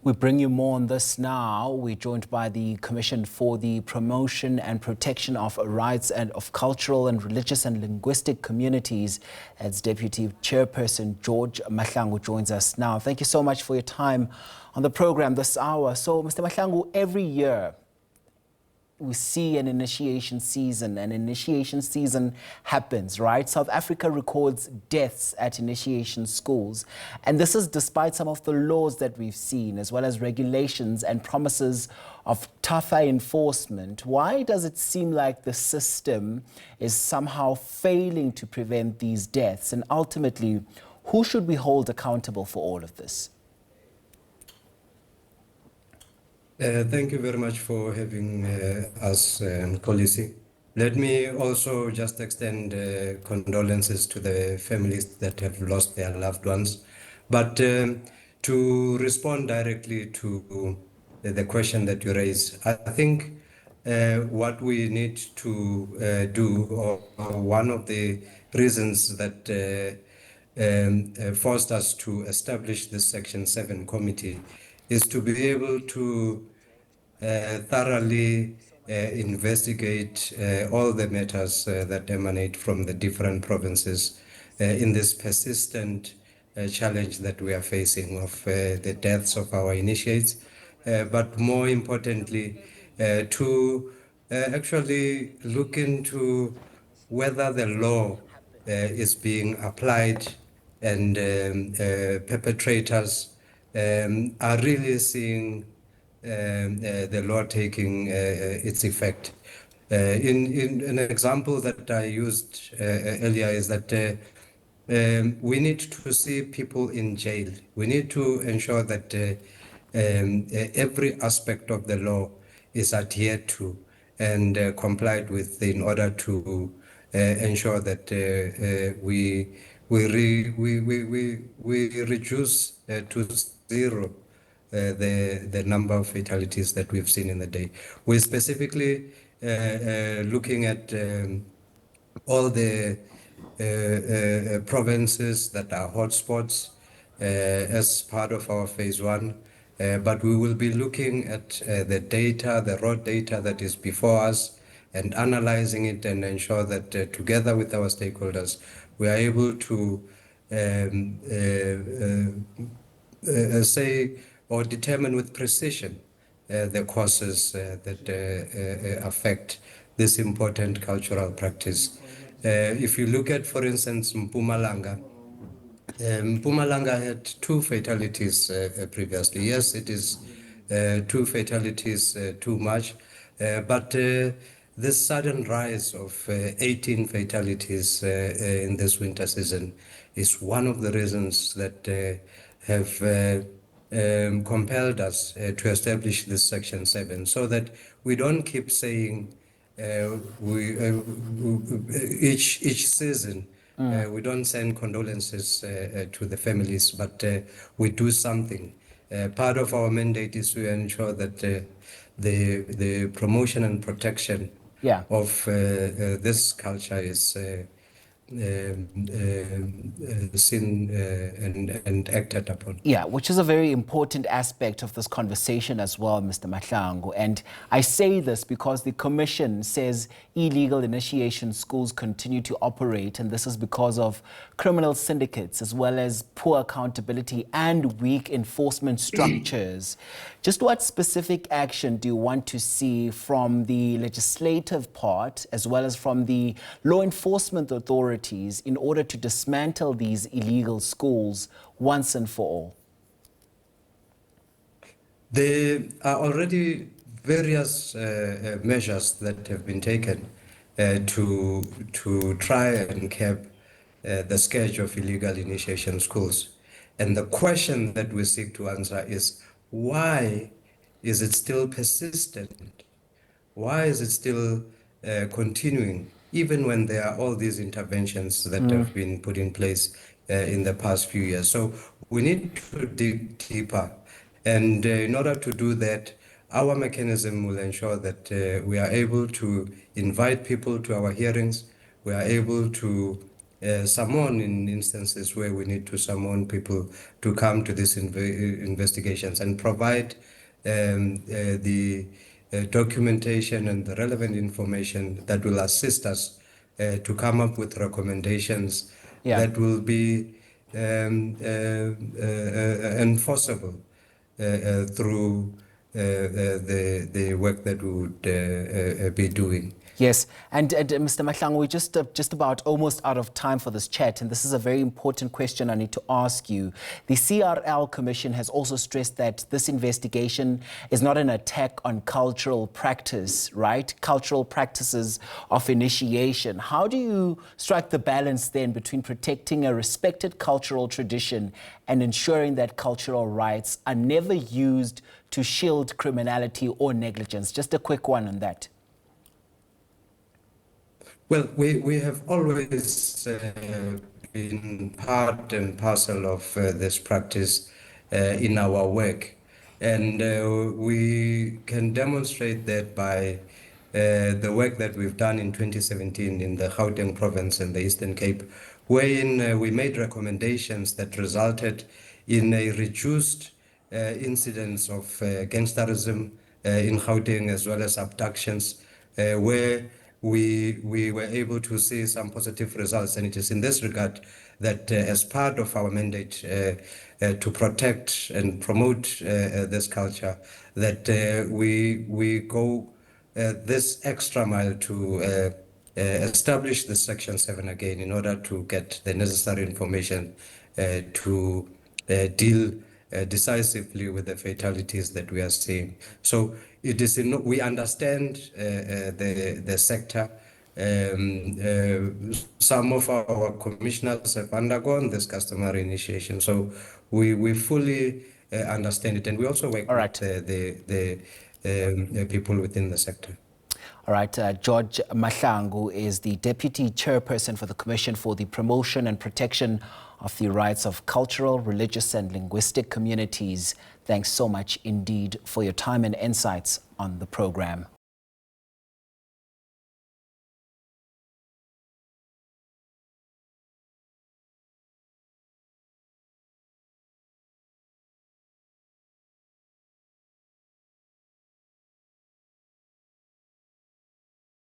We bring you more on this now. We're joined by the Commission for the Promotion and Protection of Rights and of Cultural and Religious and Linguistic Communities. As Deputy Chairperson George Mahlangu joins us now. Thank you so much for your time on the program this hour. So, Mr. Mahlangu, every year we see an initiation season. An initiation season happens, right? South Africa records deaths at initiation schools. And this is despite some of the laws that we've seen, as well as regulations and promises of tougher enforcement. Why does it seem like the system is somehow failing to prevent these deaths? And ultimately, who should we hold accountable for all of this? Thank you very much for having us, Kolisi. Let me also just extend condolences to the families that have lost their loved ones. But to respond directly to the question that you raised, I think what we need to do, or one of the reasons that forced us to establish this Section 7 committee, is to be able to thoroughly investigate all the matters that emanate from the different provinces in this persistent challenge that we are facing of the deaths of our initiates, but more importantly, to actually look into whether the law is being applied and perpetrators are really seeing the law taking its effect. In an example that I used earlier is that we need to see people in jail. We need to ensure that every aspect of the law is adhered to and complied with in order to ensure that we reduce to zero the number of fatalities that we've seen in the day. We're specifically looking at all the provinces that are hotspots as part of our phase 1. But we will be looking at the data, the raw data that is before us, and analyzing it and ensure that together with our stakeholders, we are able to say or determine with precision the causes that affect this important cultural practice. If you look at, for instance, Mpumalanga, Mpumalanga had 2 fatalities previously. Yes, it is 2 fatalities too much, but this sudden rise of 18 fatalities in this winter season is one of the reasons that have compelled us to establish this Section 7, so that we don't keep saying each season we don't send condolences to the families, but we do something. Part of our mandate is to ensure that the promotion and protection of this culture is seen and acted upon. Yeah, which is a very important aspect of this conversation as well, Mr. Mahlangu. And I say this because the Commission says illegal initiation schools continue to operate, and this is because of criminal syndicates as well as poor accountability and weak enforcement structures. Just what specific action do you want to see from the legislative part as well as from the law enforcement authorities in order to dismantle these illegal schools once and for all? There are already various measures that have been taken to try and curb the scourge of illegal initiation schools. And the question that we seek to answer is, why is it still persistent? Why is it still continuing, even when there are all these interventions that have been put in place in the past few years? So we need to dig deeper. And in order to do that, our mechanism will ensure that we are able to invite people to our hearings. We are able to summon in instances where we need to summon people to come to these investigations and provide the documentation and the relevant information that will assist us to come up with recommendations that will be enforceable through the work that we would be doing. Yes, and Mr. Mahlangu, we're just about almost out of time for this chat, and this is a very important question I need to ask you. The CRL Commission has also stressed that this investigation is not an attack on cultural practice, right? Cultural practices of initiation. How do you strike the balance then between protecting a respected cultural tradition and ensuring that cultural rights are never used to shield criminality or negligence? Just a quick one on that. Well, we have always been part and parcel of this practice in our work. And we can demonstrate that by the work that we've done in 2017 in the Gauteng province and the Eastern Cape, wherein we made recommendations that resulted in a reduced incidence of gangsterism in Gauteng, as well as abductions, where we were able to see some positive results. And it is in this regard that as part of our mandate to protect and promote this culture, that we go this extra mile to establish the Section 7 again in order to get the necessary information to deal decisively with the fatalities that we are seeing. So it is we understand the sector. Some of our commissioners have undergone this customary initiation, so we fully understand it, and we also work with the people within the sector. All right, George Mahlangu is the Deputy Chairperson for the Commission for the Promotion and Protection of the Rights of Cultural, Religious and Linguistic Communities. Thanks so much indeed for your time and insights on the program.